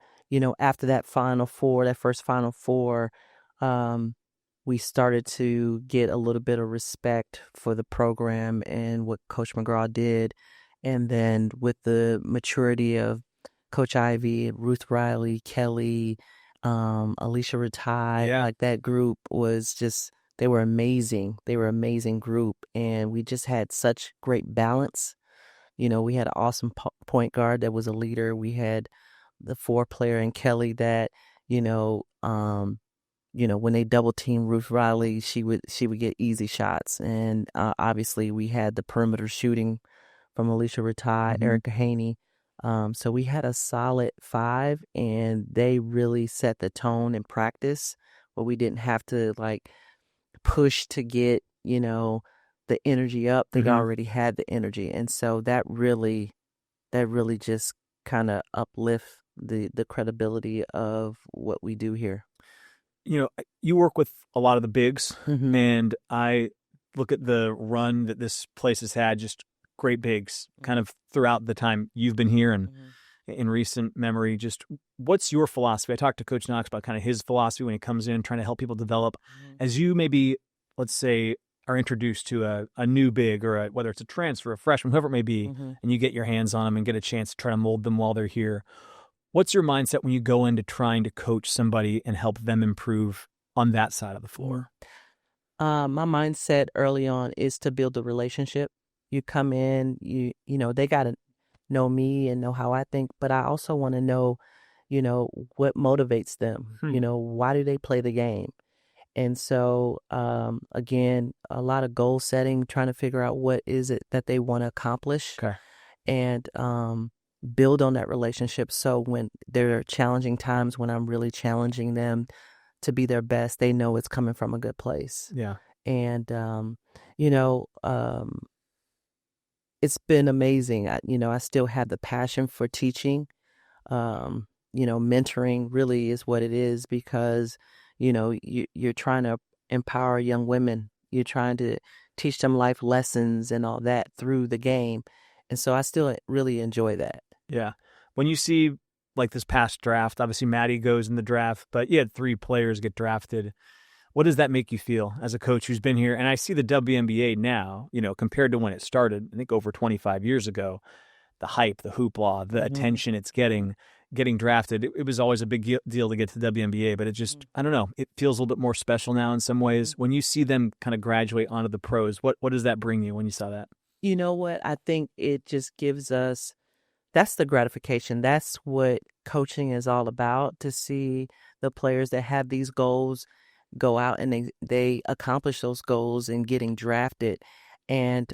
after that Final Four, that first Final Four, we started to get a little bit of respect for the program and what Coach McGraw did. And then with the maturity of Coach Ivey, Ruth Riley, Kelly, Alicia Ratai, Yeah. like that group was just, they were amazing. They were an amazing group. And we just had such great balance. You know, we had an awesome point guard that was a leader. We had the 4-player in Kelly that, when they double team Ruth Riley, she would get easy shots. And obviously we had the perimeter shooting from Alicia Ratai, Erica Haney. So we had a solid 5, and they really set the tone in practice where we didn't have to like push to get, the energy up. They already had the energy. And so that really just kind of uplift the credibility of what we do here. You work with a lot of the bigs, Mm-hmm. and I look at the run that this place has had, just great bigs kind of throughout the time you've been here and in recent memory. Just what's your philosophy? I talked to Coach Knox about kind of his philosophy when he comes in, trying to help people develop. As you maybe, let's say, are introduced to a new big, or whether it's a transfer, a freshman, whoever it may be, and you get your hands on them and get a chance to try to mold them while they're here. What's your mindset when you go into trying to coach somebody and help them improve on that side of the floor? My mindset early on is to build a relationship. You come in, they got to know me and know how I think, but I also want to know, what motivates them. Why do they play the game? And so, again, a lot of goal setting, trying to figure out what is it that they want to accomplish. Okay. And build on that relationship. So when there are challenging times when I'm really challenging them to be their best, they know it's coming from a good place. Yeah. And, it's been amazing. I still have the passion for teaching. Mentoring really is what it is, because, you're trying to empower young women. You're trying to teach them life lessons and all that through the game. And so I still really enjoy that. Yeah. When you see like this past draft, obviously Maddie goes in the draft, but you had 3 players get drafted. What does that make you feel as a coach who's been here? And I see the WNBA now, compared to when it started, I think over 25 years ago, the hype, the hoopla, the attention it's getting drafted. It was always a big deal to get to the WNBA, but it just, I don't know, it feels a little bit more special now in some ways. When you see them kind of graduate onto the pros, what does that bring you when you saw that? You know what? I think it just gives us, that's the gratification. That's what coaching is all about, to see the players that have these goals go out and they accomplish those goals and getting drafted. And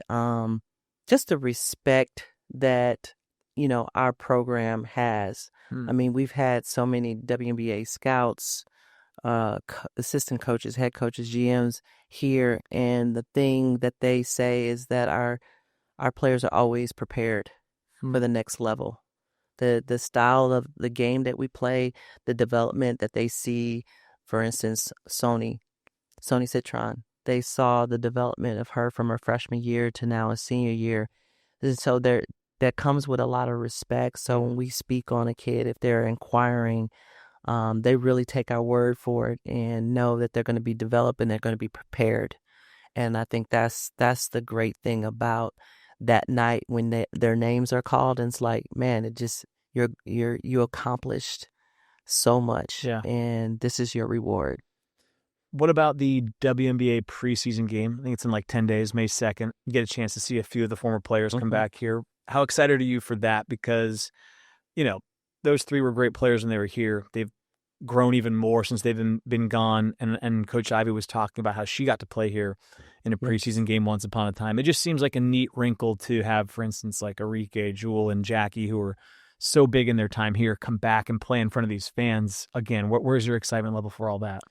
just the respect that, our program has. I mean, we've had so many WNBA scouts, assistant coaches, head coaches, GMs here. And the thing that they say is that our players are always prepared for the next level. The style of the game that we play, the development that they see, for instance, Sony Citron, they saw the development of her from her freshman year to now a senior year. And so that comes with a lot of respect. So when we speak on a kid, if they're inquiring, they really take our word for it and know that they're going to be developed and they're going to be prepared. And I think that's the great thing about that night when their names are called. And it's like, man, it just, you accomplished so much. Yeah. And this is your reward. What about the WNBA preseason game? I think it's in like 10 days, May 2nd. You get a chance to see a few of the former players come back here. How excited are you for that? Because, those 3 were great players when they were here. They've grown even more since they've been gone. And Coach Ivey was talking about how she got to play here in a preseason game once upon a time. It just seems like a neat wrinkle to have, for instance, like Arike, Jewel, and Jackie, who were so big in their time here, come back and play in front of these fans again. Where's your excitement level for all that?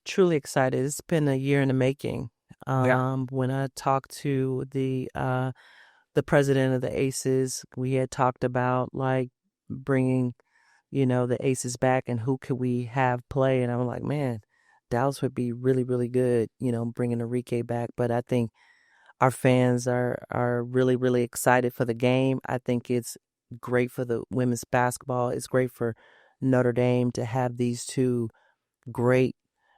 Truly excited. It's been a year in the making. When I talked to the president of the Aces, we had talked about like bringing, the Aces back and who could we have play. And I'm like, man, Dallas would be really, really good, bringing Arike back. But I think our fans are really, really excited for the game. I think it's great for the women's basketball. It's great for Notre Dame to have these 2 great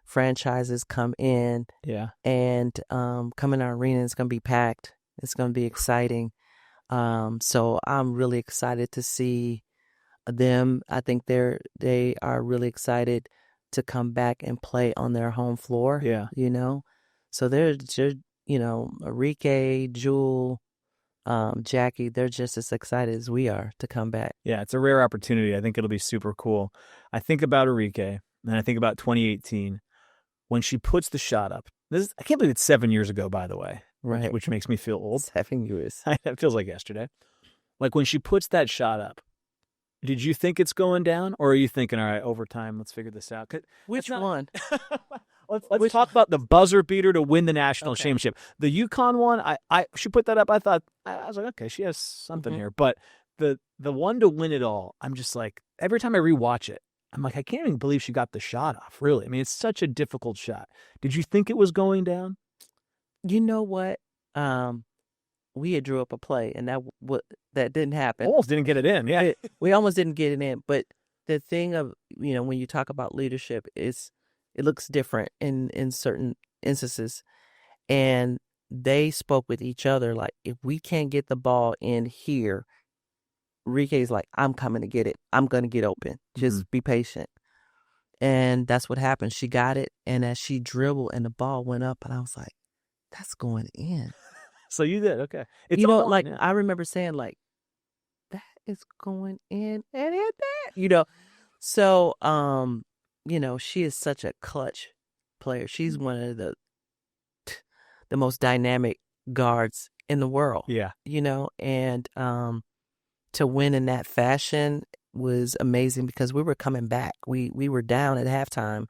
franchises come in Yeah. and come in our arena. It's going to be packed. It's going to be exciting. So I'm really excited to see them. I think they are really excited to come back and play on their home floor. Yeah. So they're just, Enrique, Jewel, Jackie, they're just as excited as we are to come back. Yeah, it's a rare opportunity. I think it'll be super cool. I think about Enrique, and I think about 2018 when she puts the shot up. I can't believe it's 7 years ago, by the way, Right. which makes me feel old. 7 years. It feels like yesterday. Like when she puts that shot up, did you think it's going down, or are you thinking, all right, overtime, let's figure this out? Which one? Let's talk about the buzzer beater to win the national championship. The UConn one, she put that up. I thought, I was like, okay, she has something here. But the one to win it all, I'm just like, every time I rewatch it, I'm like, I can't even believe she got the shot off, really. I mean, it's such a difficult shot. Did you think it was going down? You know what? We had drew up a play, and that didn't happen. Almost didn't get it in, yeah. We almost didn't get it in. But the thing of, when you talk about leadership, is it looks different in certain instances. And they spoke with each other like, if we can't get the ball in here, Enrique's like, I'm coming to get it. I'm going to get open. Just be patient. And that's what happened. She got it. And as she dribbled and the ball went up, and I was like, that's going in. So you did, okay. It's I remember saying like, that is going in and hit that. So, she is such a clutch player. She's one of the most dynamic guards in the world. Yeah. And to win in that fashion was amazing because we were coming back. We were down at halftime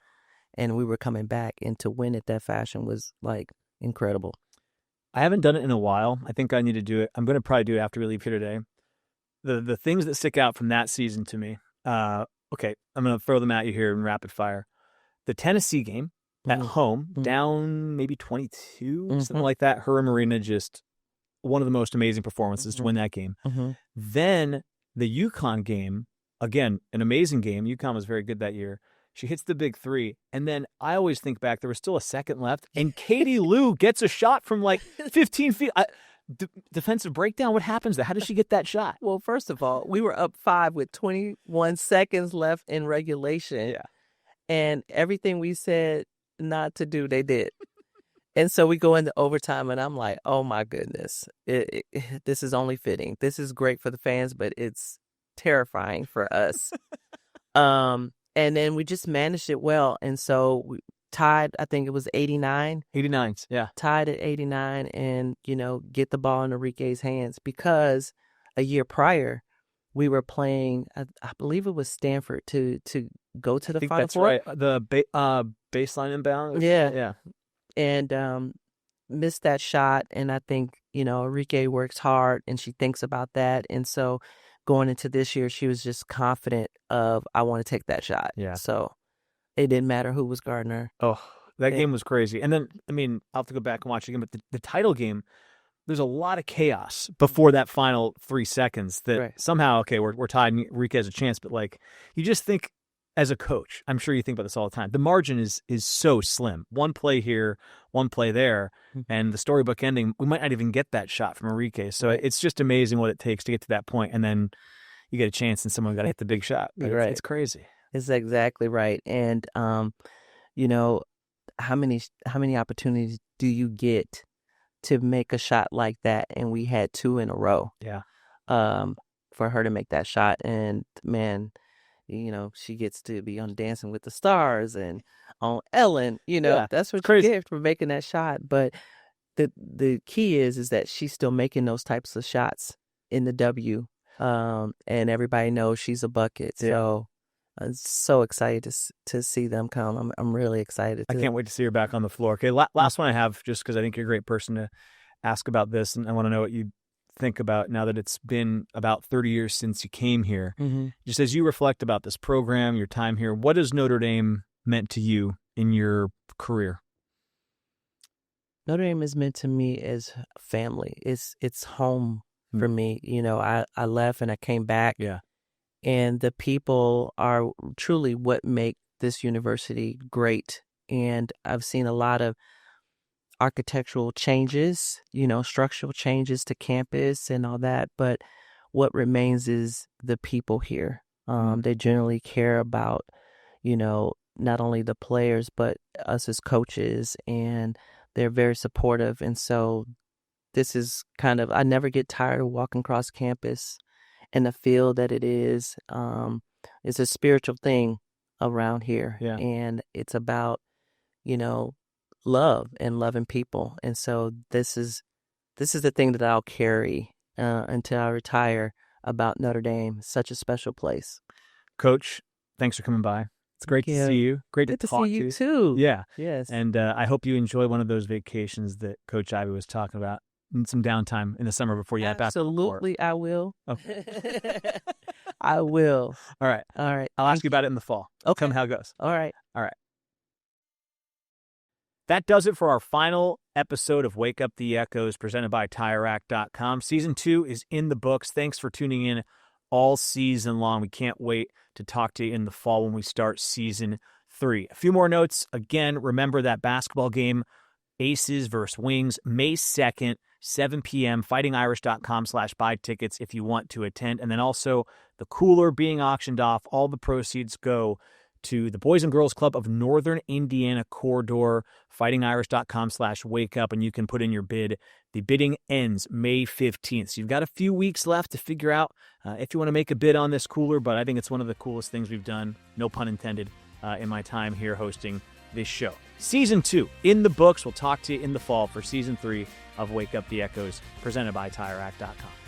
and we were coming back, and to win at that fashion was like incredible. I haven't done it in a while. I think I need to do it. I'm going to probably do it after we leave here today. The things that stick out from that season to me. Okay, I'm going to throw them at you here in rapid fire. The Tennessee game at home, down maybe 22, something like that. Her and Marina, just one of the most amazing performances to win that game. Then the UConn game, again, an amazing game. UConn was very good that year. She hits the big three. And then I always think back, there was still a second left, and Katie Lou gets a shot from like 15 feet. Defensive breakdown. What happens there? How does she get that shot? Well, first of all, we were up 5 with 21 seconds left in regulation. Yeah. And everything we said not to do, they did. And so we go into overtime, and I'm like, oh, my goodness. This is only fitting. This is great for the fans, but it's terrifying for us. And then we just managed it well. And so we tied, I think it was 89. 89, yeah. Tied at 89 and, get the ball in Enrique's hands, because a year prior we were playing, I believe it was Stanford to go to the Final Four. That's right. The baseline inbound. Yeah. Yeah. And missed that shot. And I think, Enrique works hard and she thinks about that. And so going into this year, she was just confident of, I want to take that shot. Yeah. So it didn't matter who was guarding her. Oh, that game was crazy. And then, I'll have to go back and watch it again, but the title game, there's a lot of chaos before that final 3 seconds that somehow, okay, we're tied and Enrique has a chance, but like, you just think as a coach, I'm sure you think about this all the time, the margin is so slim. One play here, one play there, and the storybook ending, we might not even get that shot from Enrique. So it's just amazing what it takes to get to that point, and then you get a chance and someone got to hit the big shot. Right. It's crazy. It's exactly right. And, how many opportunities do you get to make a shot like that? And we had 2 in a row. Yeah. For her to make that shot. And man, she gets to be on Dancing with the Stars and on Ellen, that's what you get for making that shot. But the key is that she's still making those types of shots in the W. And everybody knows she's a bucket. Yeah. So I'm so excited to see them come. I'm really excited. I can't wait to see her back on the floor. Okay, last one I have, just because I think you're a great person to ask about this, and I want to know what you think about now that it's been about 30 years since you came here. Just as you reflect about this program, your time here, what has Notre Dame meant to you in your career? Notre Dame is meant to me as family. It's home for me. I left and I came back. Yeah. And the people are truly what make this university great And I've seen a lot of architectural changes, structural changes to campus and all that. But what remains is the people here. They generally care about, not only the players, but us as coaches, and they're very supportive. And so this is I never get tired of walking across campus and the feel that it is. It's a spiritual thing around here. Yeah. And it's about, love and loving people. And so this is the thing that I'll carry until I retire about Notre Dame. It's such a special place. Coach, thanks for coming by. It's great to see you. Great Good to to talk see to you too. Yeah. Yes. And I hope you enjoy one of those vacations that Coach Ivey was talking about, and some downtime in the summer before you head back. Absolutely, I will. Okay. I will. All right. I'll ask you about it in the fall. Okay. Tell me how it goes. All right. That does it for our final episode of Wake Up the Echoes, presented by TireRack.com. Season 2 is in the books. Thanks for tuning in all season long. We can't wait to talk to you in the fall when we start Season 3. A few more notes. Again, remember that basketball game, Aces versus Wings, May 2nd, 7 p.m., fightingirish.com/buy tickets if you want to attend. And then also the cooler being auctioned off. All the proceeds go to the Boys and Girls Club of Northern Indiana Corridor, fightingirish.com/wake up, and you can put in your bid. The bidding ends May 15th. So you've got a few weeks left to figure out if you want to make a bid on this cooler, but I think it's one of the coolest things we've done, no pun intended, in my time here hosting this show. Season 2 in the books. We'll talk to you in the fall for Season 3 of Wake Up the Echoes, presented by TireRack.com.